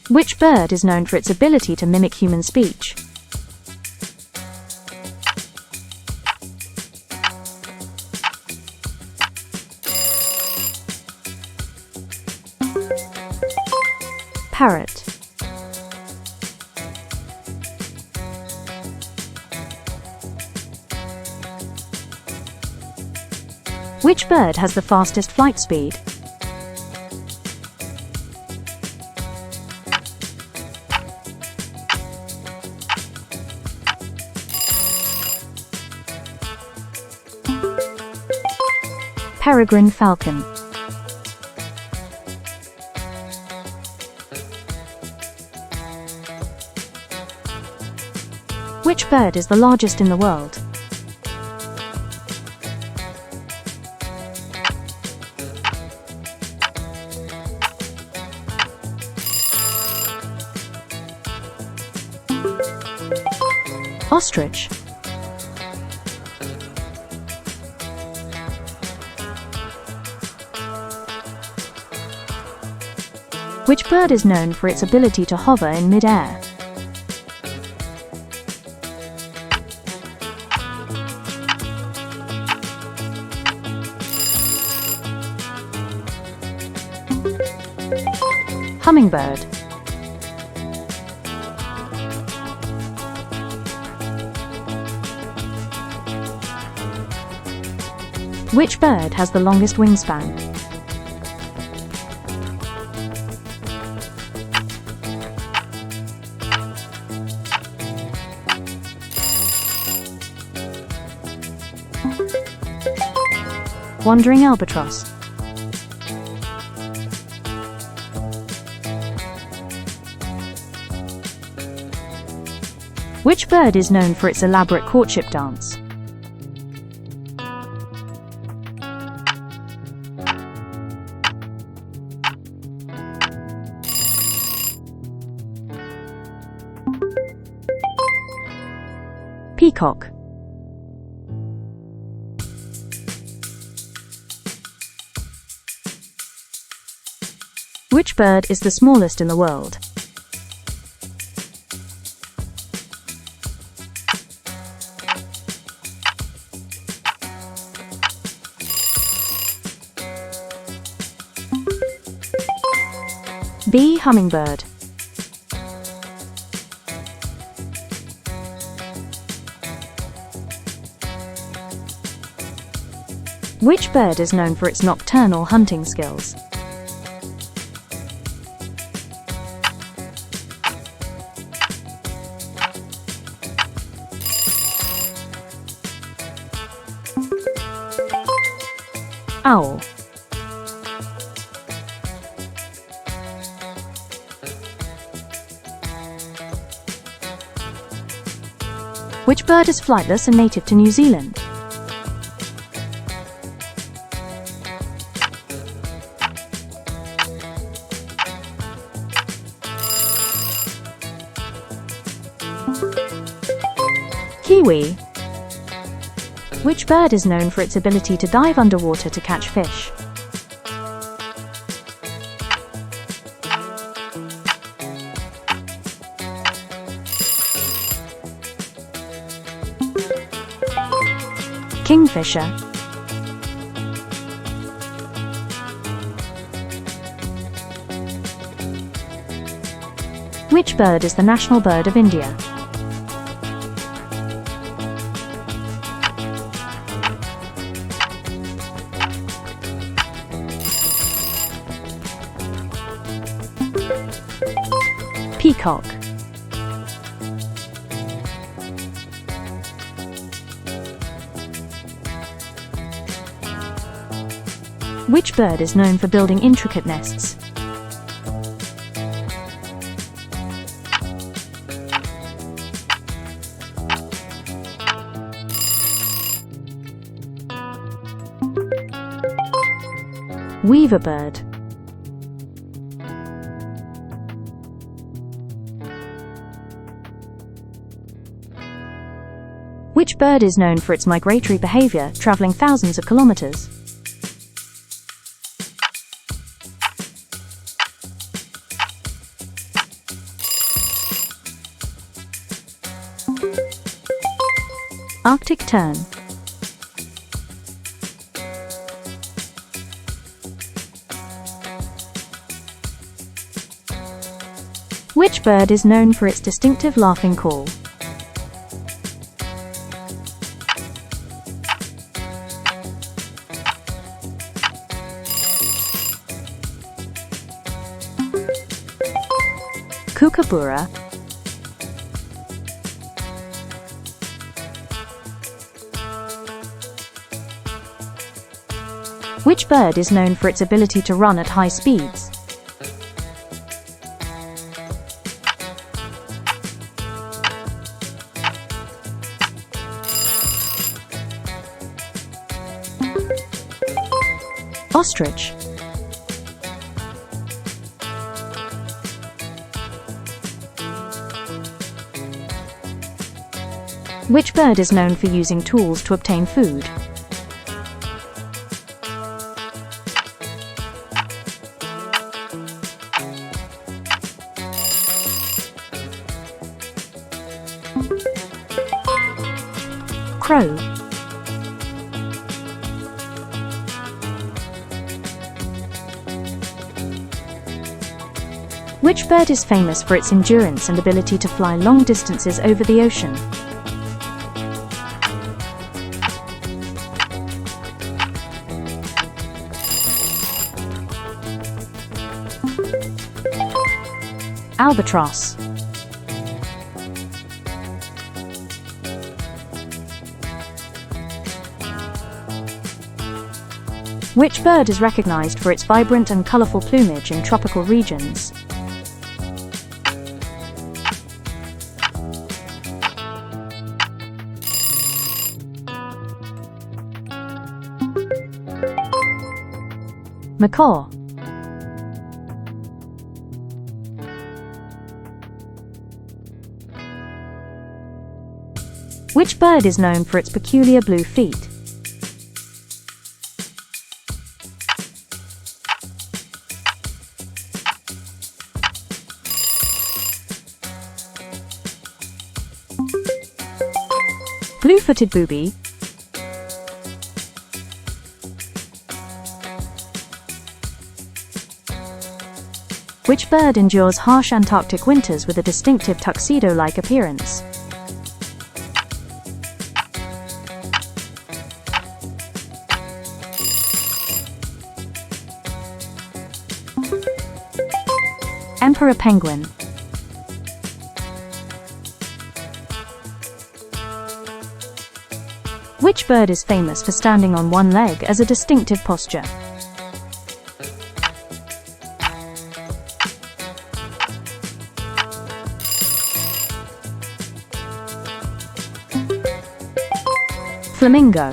Which bird is known for its ability to mimic human speech? Parrot. Which bird has the fastest flight speed? Peregrine falcon. Which bird is the largest in the world? Ostrich. Which bird is known for its ability to hover in mid-air? Hummingbird. Which bird has the longest wingspan? Wandering albatross. Which bird is known for its elaborate courtship dance? Peacock. Which bird is the smallest in the world? B. Hummingbird. Which bird is known for its nocturnal hunting skills? Owl. Which bird is flightless and native to New Zealand? Kiwi. Which bird is known for its ability to dive underwater to catch fish? Kingfisher. Which bird is the national bird of India? Peacock. Which bird is known for building intricate nests? Weaver bird. Which bird is known for its migratory behavior, traveling thousands of kilometers? Arctic tern. Which bird is known for its distinctive laughing call? Kookaburra. Which bird is known for its ability to run at high speeds? Ostrich. Which bird is known for using tools to obtain food? Crow. Which bird is famous for its endurance and ability to fly long distances over the ocean? Albatross. Which bird is recognized for its vibrant and colorful plumage in tropical regions? Macaw. Which bird is known for its peculiar blue feet? Blue-footed booby. Which bird endures harsh Antarctic winters with a distinctive tuxedo-like appearance? Emperor penguin. Which bird is famous for standing on one leg as a distinctive posture? Flamingo.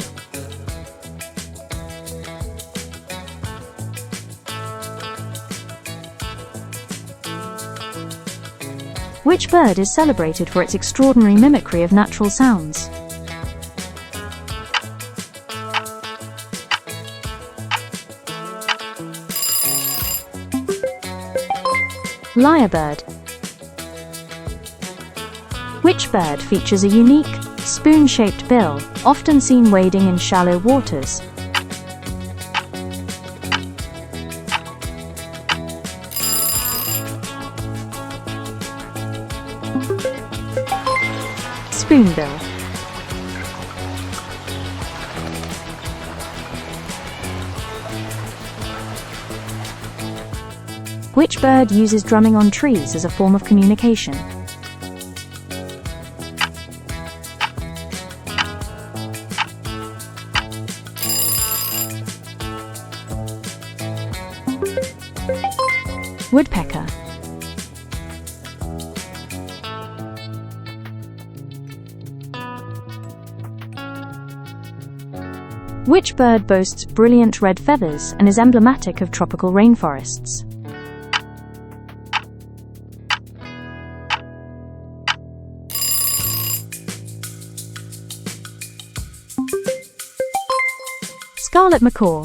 Which bird is celebrated for its extraordinary mimicry of natural sounds? Lyrebird. Which bird features a unique, spoon-shaped bill, often seen wading in shallow waters? Spoonbill. Which bird uses drumming on trees as a form of communication? Woodpecker. Which bird boasts brilliant red feathers and is emblematic of tropical rainforests? Scarlet macaw.